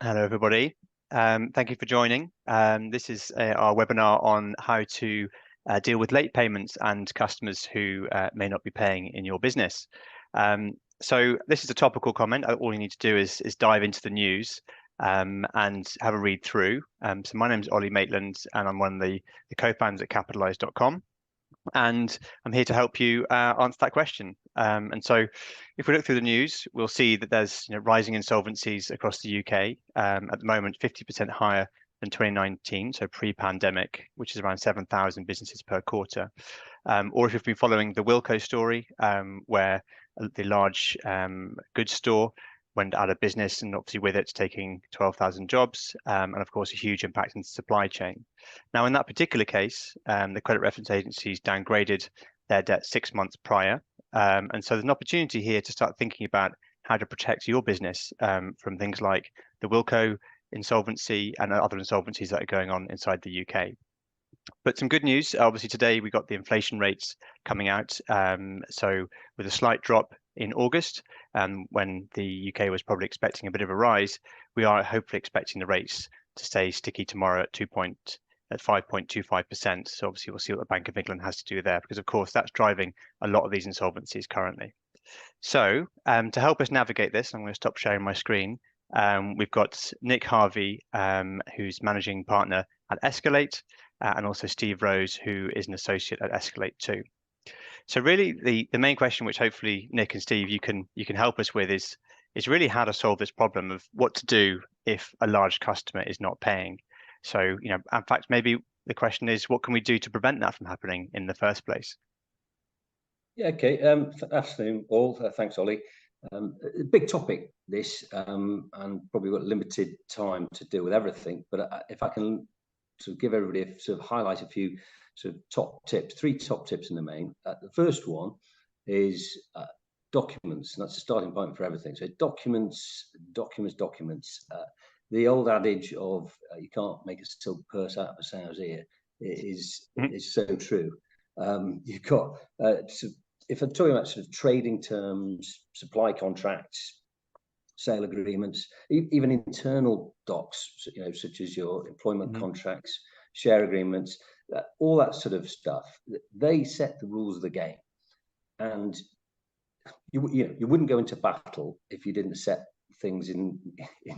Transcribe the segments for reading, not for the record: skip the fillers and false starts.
Hello, everybody. Thank you for joining. This is our webinar on how to deal with late payments and customers who may not be paying in your business. So this is a topical comment. All you need to do is dive into the news and have a read through. So my name is Ollie Maitland, and I'm one of the co-founders at Capitalise.com. And I'm here to help you answer that question. And so if we look through the news, we'll see that there's rising insolvencies across the UK, at the moment 50% higher than 2019, so pre-pandemic, which is around 7,000 businesses per quarter. Or if you've been following the Wilko story, where the large goods store went out of business, and obviously with it taking 12,000 jobs, and of course a huge impact in the supply chain. Now, in that particular case, the credit reference agencies downgraded their debt 6 months prior, and so there's an opportunity here to start thinking about how to protect your business from things like the Wilko insolvency and other insolvencies that are going on inside the UK. But some good news, obviously today we got the inflation rates coming out. So with a slight drop in August, when the UK was probably expecting a bit of a rise, we are hopefully expecting the rates to stay sticky tomorrow at 5.25%. So obviously we'll see what the Bank of England has to do there, because of course that's driving a lot of these insolvencies currently. So to help us navigate this, I'm going to stop sharing my screen. We've got Nick Harvey, who's managing partner at Escalate, and also Steve Rose, who is an associate at Escalate too. So really, the main question, which hopefully Nick and Steve you can help us with, is really how to solve this problem of what to do if a large customer is not paying. So in fact, maybe the question is, what can we do to prevent that from happening in the first place? Yeah, okay. Afternoon, all. Thanks, Ollie. Big topic, this, and probably got limited time to deal with everything. But if I can sort of give everybody sort of highlight a few sort of top tips, 3 top tips in the main. The first one is documents, and that's the starting point for everything. So documents. The old adage of you can't make a silk purse out of a sow's ear is so true. You've got if I'm talking about sort of trading terms, supply contracts, sale agreements, even internal docs, such as your employment contracts, share agreements, all that sort of stuff, they set the rules of the game. And you wouldn't go into battle if you didn't set things in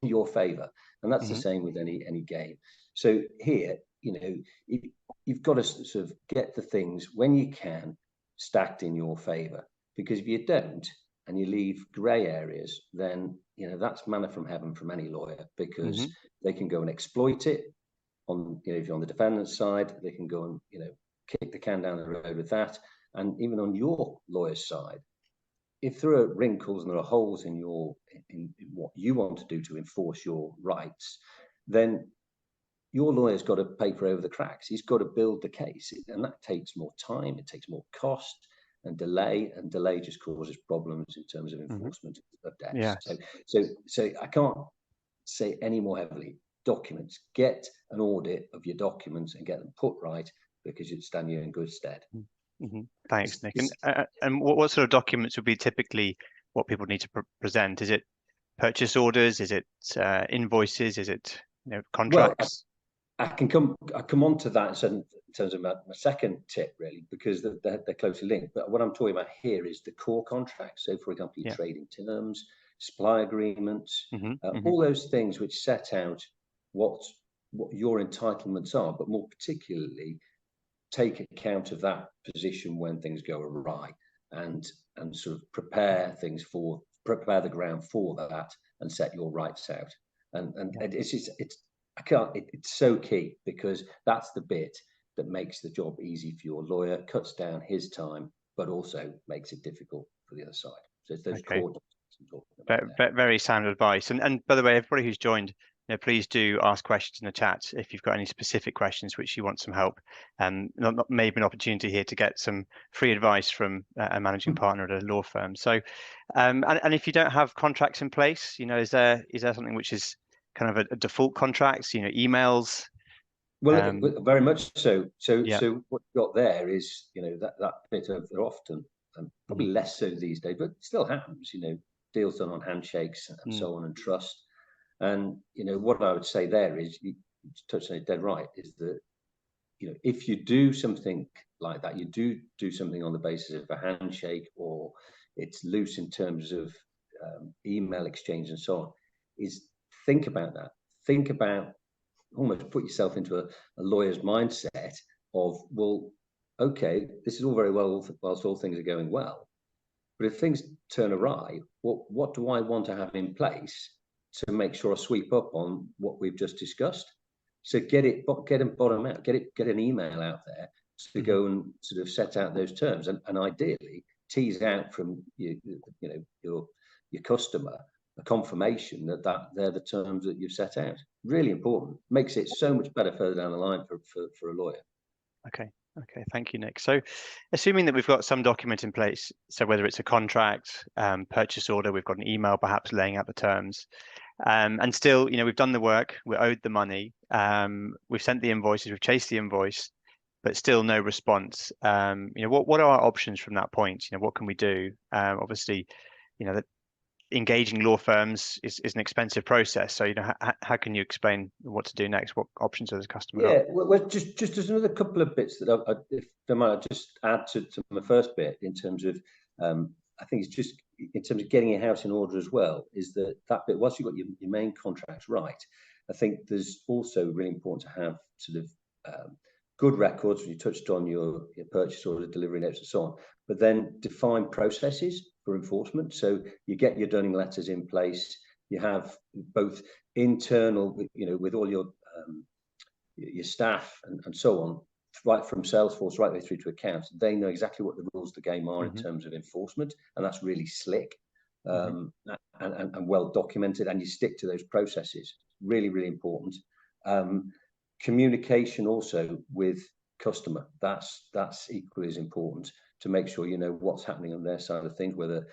your favor. And that's the same with any game. So here, you've got to sort of get the things when you can stacked in your favor, because if you don't and you leave gray areas, then that's manna from heaven from any lawyer, because they can go and exploit it on, if you're on the defendant's side, they can go and kick the can down the road with that. And even on your lawyer's side, if there are wrinkles and there are holes in what you want to do to enforce your rights, then your lawyer's got to paper over the cracks. He's got to build the case, and that takes more time. It takes more cost and delay just causes problems in terms of enforcement of debts. Yeah. So I can't say any more heavily. Documents. Get an audit of your documents and get them put right, because you'd stand you in good stead. Thanks, Nick. And what sort of documents would be typically what people need to present? Is it purchase orders? Is it invoices? Is it contracts? Well, I come on to that in terms of my second tip, really, because they're closely linked. But what I'm talking about here is the core contracts. So, for example, your trading terms, supply agreements, all those things which set out what your entitlements are, but more particularly take account of that position when things go awry, and sort of prepare the ground for that and set your rights out. And it's so key, because that's the bit that makes the job easy for your lawyer, cuts down his time, but also makes it difficult for the other side. So it's those core. Very sound advice. And by the way, everybody who's joined, please do ask questions in the chat if you've got any specific questions which you want some help. Not maybe an opportunity here to get some free advice from a managing partner at a law firm. So, and if you don't have contracts in place, is there something which is kind of a default contracts, emails? Well, very much so. So what you've got there is, that bit of often, and probably less so these days, but it still happens, deals done on handshakes and so on, and trust. And what I would say there is, you touched on it dead right, is that if you do something like that, you do something on the basis of a handshake, or it's loose in terms of email exchange and so on, is think about that. Think about, almost put yourself into a lawyer's mindset of, well, okay, this is all very well whilst all things are going well, but if things turn awry, what do I want to have in place to make sure I sweep up on what we've just discussed? So get them bottom out, get an email out there to go and sort of set out those terms, and ideally tease out from your customer a confirmation that they're the terms that you've set out. Really important. Makes it so much better further down the line for a lawyer. Okay. Okay, thank you, Nick. So assuming that we've got some document in place, so whether it's a contract, purchase order, we've got an email perhaps laying out the terms, and still, we've done the work, we're owed the money, we've sent the invoices, we've chased the invoice, but still no response. What are our options from that point? What can we do? Obviously, that engaging law firms is an expensive process. So, how can you explain what to do next? What options does the customer got? Yeah, well, just there's another couple of bits that if I might just add to my first bit in terms of, I think it's just in terms of getting your house in order as well, is that bit, once you've got your main contracts right, I think there's also really important to have sort of good records. You touched on your purchase order, delivery notes and so on, but then define processes for enforcement. So you get your dunning letters in place, you have both internal, with all your staff and so on, right from Salesforce right the way through to accounts. They know exactly what the rules of the game are in terms of enforcement, and that's really slick and well documented, and you stick to those processes. Really, really important. Communication also with customer, that's equally as important, to make sure you know what's happening on their side of things, whether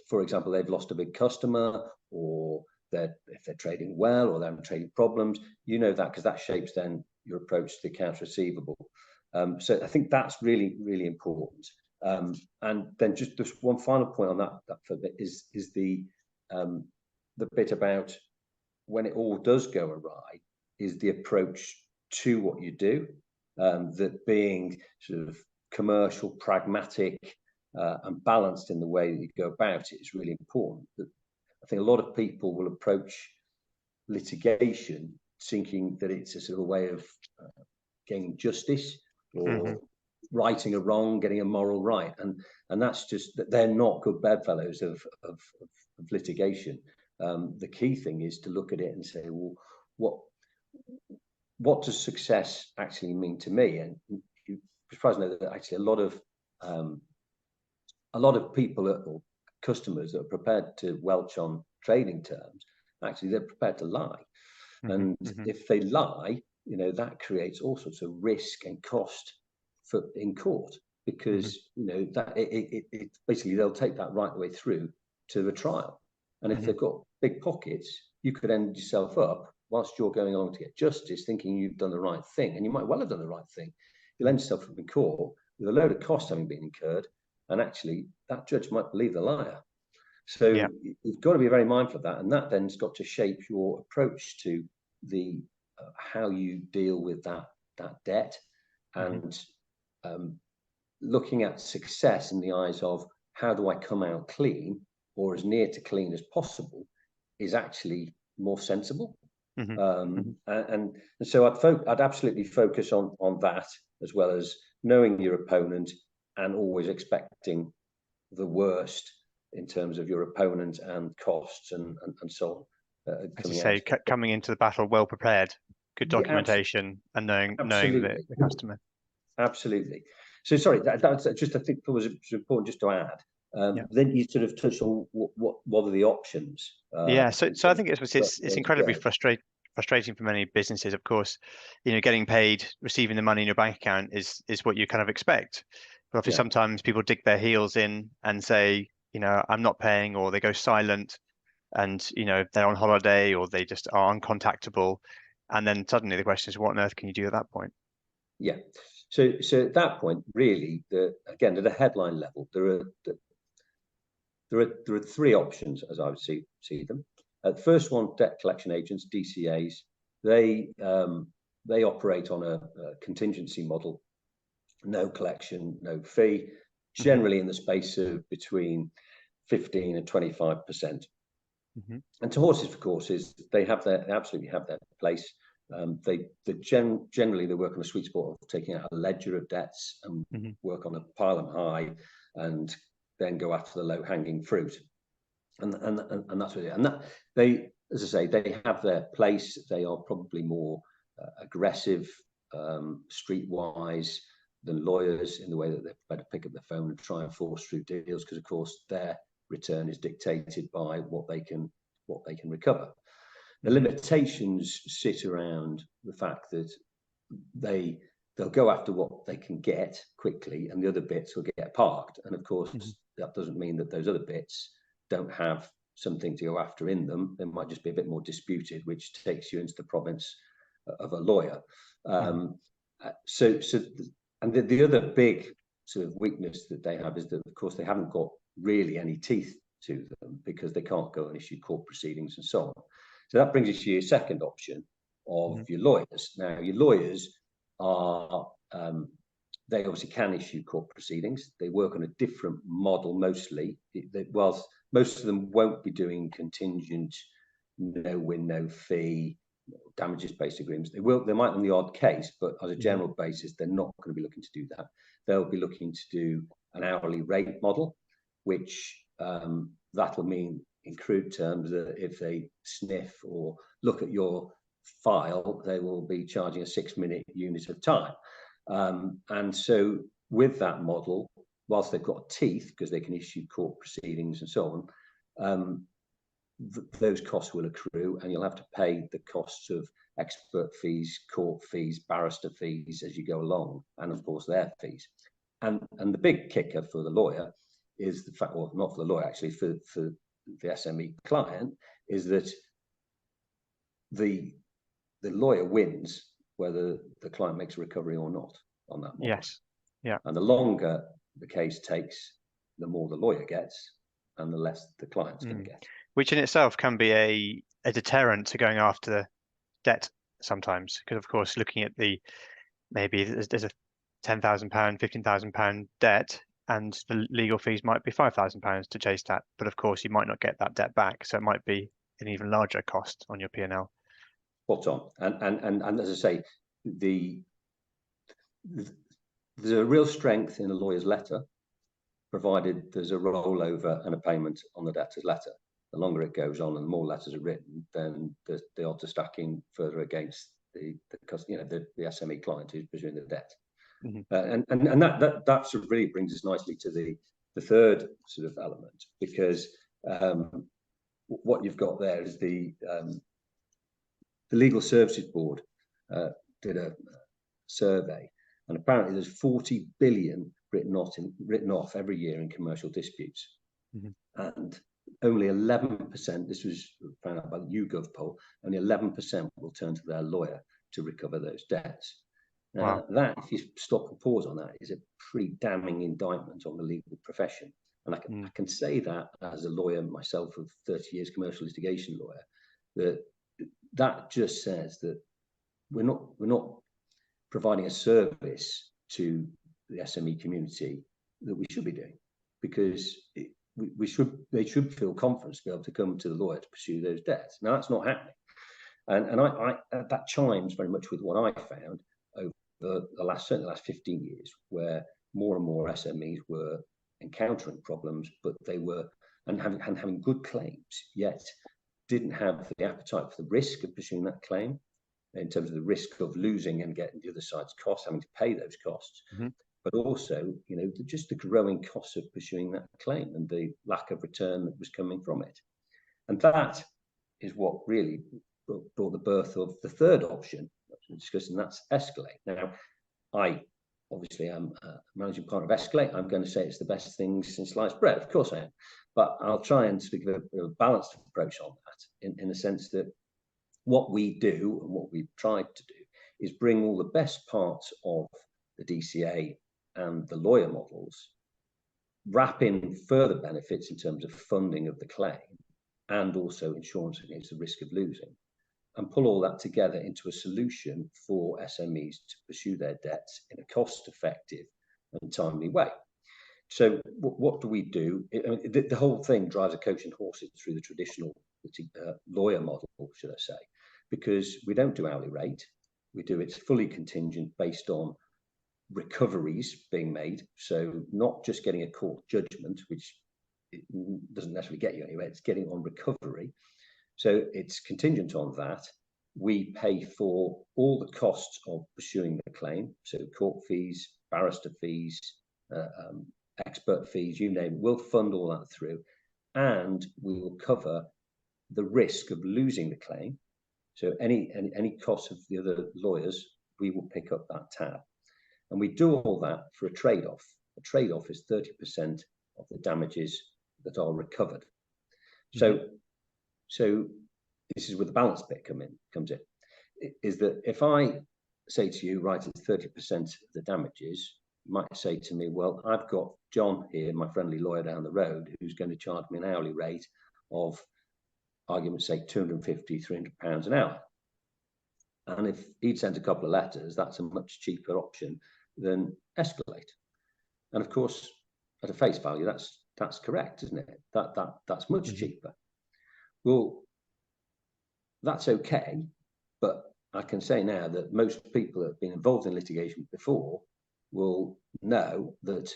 for example they've lost a big customer, or if they're trading well, or they're having trading problems, that, because that shapes then your approach to the accounts receivable. So I think that's really, really important. And then just one final point on that for bit is the bit about when it all does go awry, is the approach to what you do, that being sort of commercial, pragmatic, and balanced in the way that you go about it is really important. I think a lot of people will approach litigation thinking that it's a sort of way of gaining justice, or righting a wrong, getting a moral right, and that's just that they're not good bedfellows of litigation. The key thing is to look at it and say, well, what does success actually mean to me? And you're surprised to know that actually a lot of people or customers that are prepared to welch on trading terms, actually they're prepared to lie. And if they lie, that creates all sorts of risk and cost in court, because that it basically they'll take that right the way through to the trial. And if they've got big pockets, you could end yourself up whilst you're going along to get justice, thinking you've done the right thing, and you might well have done the right thing. You'll end yourself up in court with a load of costs having been incurred, and actually that judge might believe the liar. So you've got to be very mindful of that, and that then's got to shape your approach to the how you deal with that debt, and looking at success in the eyes of how do I come out clean, or as near to clean as possible, is actually more sensible. And so I'd absolutely focus on that, as well as knowing your opponent and always expecting the worst in terms of your opponent and costs and so on. As you say, coming into the battle well prepared, good documentation, and knowing the customer. Absolutely. So sorry, that's just, I think it was important just to add. Then you sort of touched on what are the options. So I think it's incredibly frustrating for many businesses. Of course, getting paid, receiving the money in your bank account is what you kind of expect. But obviously, sometimes people dig their heels in and say, I'm not paying, or they go silent, and they're on holiday, or they just are uncontactable, and then suddenly the question is, what on earth can you do at that point? Yeah. So at that point, really, again, at a headline level, there are three options as I would see them. The first one, debt collection agents, DCAs, they operate on a contingency model, no collection, no fee, generally in the space of between 15 and 25%. And to horses for courses, they absolutely have their place. Generally they work on a sweet spot of taking out a ledger of debts and work on a pile them high, and then go after the low hanging fruit. And that's what it is. And that they, as I say, they have their place. They are probably more aggressive, streetwise than lawyers, in the way that they better pick up the phone and try and force through deals, because of course their return is dictated by what they can recover. The limitations sit around the fact that they'll go after what they can get quickly, and the other bits will get parked. And of course, that doesn't mean that those other bits don't have something to go after in them. They might just be a bit more disputed, which takes you into the province of a lawyer. And the other big sort of weakness that they have is that, of course, they haven't got really any teeth to them, because they can't go and issue court proceedings and so on. So that brings us to your second option of your lawyers. Now, your lawyers are, they obviously can issue court proceedings. They work on a different model mostly. Whilst most of them won't be doing contingent, no win, no fee, damages-based agreements. They might on the odd case, but as a general basis, they're not going to be looking to do that. They'll be looking to do an hourly rate model, which that'll mean, in crude terms, that if they sniff or look at your file, they will be charging a 6-minute unit of time. And so with that model, whilst they've got teeth, because they can issue court proceedings and so on, those costs will accrue, and you'll have to pay the costs of expert fees, court fees, barrister fees as you go along, and of course their fees. And the big kicker for the lawyer is the fact, well, not for the lawyer actually, for the SME client, is that the lawyer wins whether the client makes a recovery or not on that model. Yes. Yeah. And the longer the case takes, the more the lawyer gets, and the less the client's going to get. Which in itself can be a deterrent to going after debt sometimes, because of course, looking at maybe there's a £10,000, £15,000 debt, and the legal fees might be £5,000 to chase that, but of course you might not get that debt back, so it might be an even larger cost on your P&L. Spot on. And as I say, there's a real strength in a lawyer's letter, provided there's a rollover and a payment on the debtor's letter. The longer it goes on and the more letters are written, then the odds are stacking further against the SME client who's pursuing the debt. And that sort of really brings us nicely to the third sort of element, because what you've got there is the Legal Services Board did a survey, and apparently there's 40 billion written off every year in commercial disputes, and only 11%, this was found out by the YouGov poll, only 11% will turn to their lawyer to recover those debts. Now, that, if you stop and pause on that, is a pretty damning indictment on the legal profession. And I can say that as a lawyer myself, of 30 years commercial litigation lawyer, that just says that we're not providing a service to the SME community that we should be doing, because they should feel confident to be able to come to the lawyer to pursue those debts. Now, that's not happening, and I that chimes very much with what I found over certainly the last 15 years, where more and more SMEs were encountering problems, but they were having good claims, yet didn't have the appetite for the risk of pursuing that claim, in terms of the risk of losing and getting the other side's costs, having to pay those costs, but also, just the growing costs of pursuing that claim and the lack of return that was coming from it. And that is what really brought the birth of the third option that we're discussing, that's Escalate. Now, I obviously am a managing partner of Escalate. I'm going to say it's the best thing since sliced bread. Of course I am. But I'll try and speak of a balanced approach on that, in the sense that what we do and what we've tried to do is bring all the best parts of the DCA and the lawyer models, wrap in further benefits in terms of funding of the claim, and also insurance against the risk of losing, and pull all that together into a solution for SMEs to pursue their debts in a cost-effective and timely way. So what do we do? I mean, the whole thing drives a coach and horses through the traditional lawyer model, should I say, because we don't do hourly rate. We do it's fully contingent based on recoveries being made. So not just getting a court judgment, which it doesn't necessarily get you anywhere, it's getting on recovery. So it's contingent on that. We pay for all the costs of pursuing the claim. So court fees, barrister fees, expert fees, you name it, we'll fund all that through, and we will cover the risk of losing the claim. So any cost of the other lawyers, we will pick up that tab. And we do all that for a trade-off. A trade-off is 30% of the damages that are recovered. So this is where the balance bit comes in, is that if I say to you, right, it's 30% of the damages, you might say to me, well, I've got John here, my friendly lawyer down the road, who's going to charge me an hourly rate of, argument's sake, £250, £300 an hour. And if he'd sent a couple of letters, that's a much cheaper option than Escalate. And of course, at a face value, that's correct, isn't it? That's much cheaper. Well, that's okay, but I can say now that most people that have been involved in litigation before will know that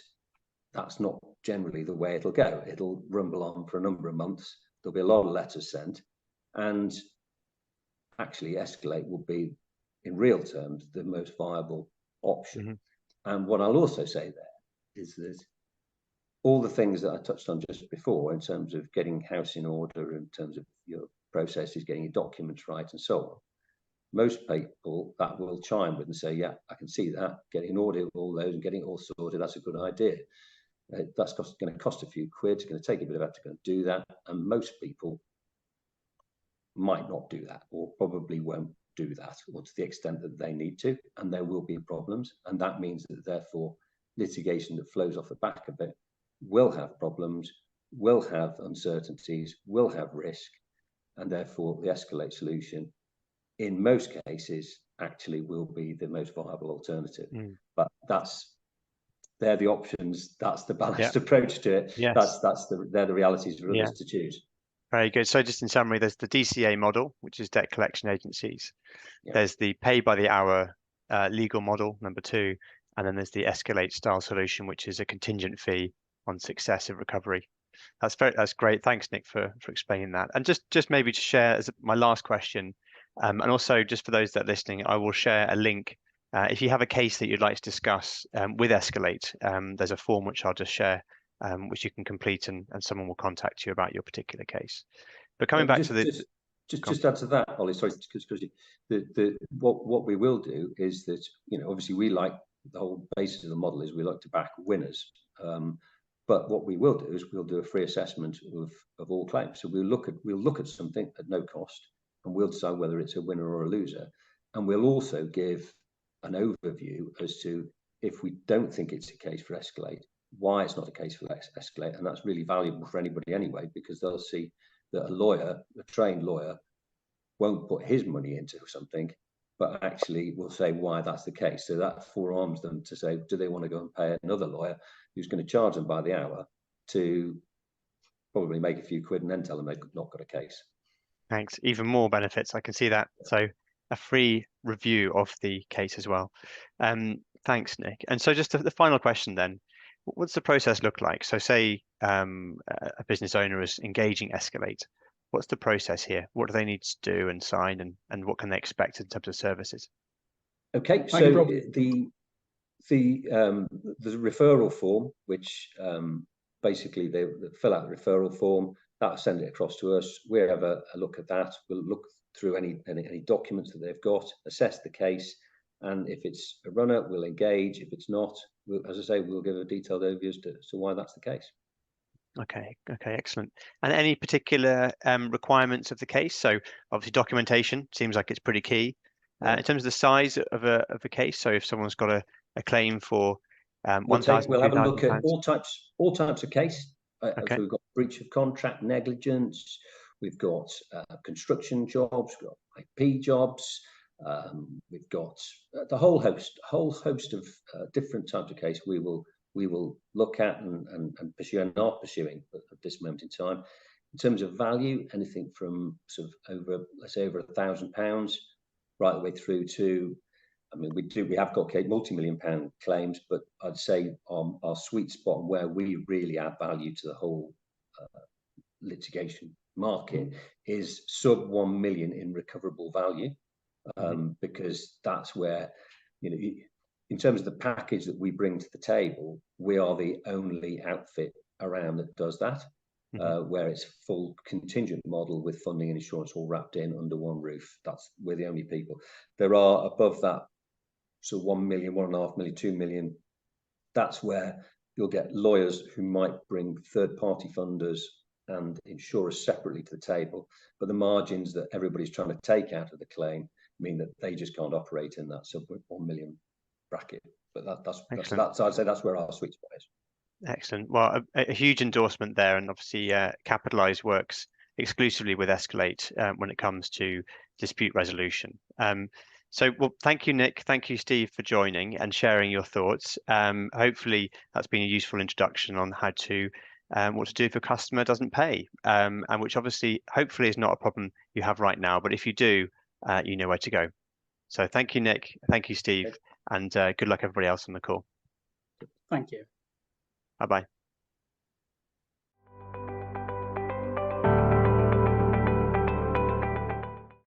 that's not generally the way it'll go. It'll rumble on for a number of months. There'll be a lot of letters sent, and actually Escalate will be, in real terms, the most viable option. And what I'll also say there is that all the things that I touched on just before, in terms of getting house in order, in terms of your processes, getting your documents right, and so on, most people that will chime with and say, yeah, I can see that, getting an audit of all those and getting it all sorted, that's a good idea. That's going to cost a few quid, it's going to take a bit of effort to go and do that. And most people might not do that, or probably won't do that, or to the extent that they need to, and there will be problems. And that means that therefore litigation that flows off the back of it will have problems, will have uncertainties, will have risk, and therefore the Escalate solution in most cases actually will be the most viable alternative. But they're the options, that's the balanced approach to it. Yes. They're the realities for others to choose. Very good. So just in summary, there's the DCA model, which is debt collection agencies. There's the pay by the hour legal model, number 2, and then there's the Escalate style solution, which is a contingent fee on successive recovery. That's great. Thanks, Nick, for explaining that. And just maybe to share as my last question, and also just for those that are listening, I will share a link. If you have a case that you'd like to discuss with Escalate, there's a form which I'll just share, which you can complete, and someone will contact you about your particular case. But coming back to the just add to that, Ollie. Sorry, because what we will do is that, you know, obviously we like, the whole basis of the model is we like to back winners. But what we will do is we'll do a free assessment of all claims. So we'll look at something at no cost, and we'll decide whether it's a winner or a loser. And we'll also give an overview as to, if we don't think it's a case for Escalate, why it's not a case for Escalate. And that's really valuable for anybody anyway, because they'll see that a lawyer, a trained lawyer, won't put his money into something, but actually will say why that's the case. So that forearms them to say, do they want to go and pay another lawyer who's going to charge them by the hour to probably make a few quid and then tell them they've not got a case? Thanks. Even more benefits. I can see that. So a free review of the case as well. Thanks, Nick. And so just the final question then, what's the process look like? So say a business owner is engaging Escalate. What's the process here? What do they need to do and sign, and what can they expect in terms of services? Okay, so there's a referral form, which basically they fill out the referral form, that'll send it across to us. We'll have a look at that. We'll look through any documents that they've got, assess the case, and if it's a runner, we'll engage. If it's not, as I say, we'll give a detailed overview as to why that's the case. Okay, excellent. And any particular requirements of the case? So obviously documentation seems like it's pretty key. In terms of the size of a case, so if someone's got a claim for £1,000, we'll have a look at all types of case. Okay. So we've got breach of contract, negligence. we've got construction jobs, we've got IP jobs, we've got the whole host of different types of case we will look at and pursue and are pursuing at this moment in time. In terms of value, anything from sort of over, let's say, over £1,000 right the way through to, I mean, we have got multi-million-pound claims, but I'd say our sweet spot and where we really add value to the whole litigation market is sub 1 million in recoverable value, because that's where, you know, in terms of the package that we bring to the table, we are the only outfit around that does that. Where it's full contingent model with funding and insurance all wrapped in under one roof. We're the only people. There are above that, so 1 million, 1.5 million, 2 million. That's where you'll get lawyers who might bring third-party funders and insurers separately to the table, but the margins that everybody's trying to take out of the claim mean that they just can't operate in that sub 1 million bracket. But that's I'd say that's where our sweet spot is. Excellent. Well, a huge endorsement there, and obviously Capitalise works exclusively with Escalate when it comes to dispute resolution. So, well, thank you, Nick. Thank you, Steve, for joining and sharing your thoughts. Hopefully, that's been a useful introduction on how to what to do if a customer doesn't pay, and which obviously, hopefully, is not a problem you have right now. But if you do, you know where to go. So, thank you, Nick. Thank you, Steve, and good luck everybody else on the call. Thank you. Bye-bye.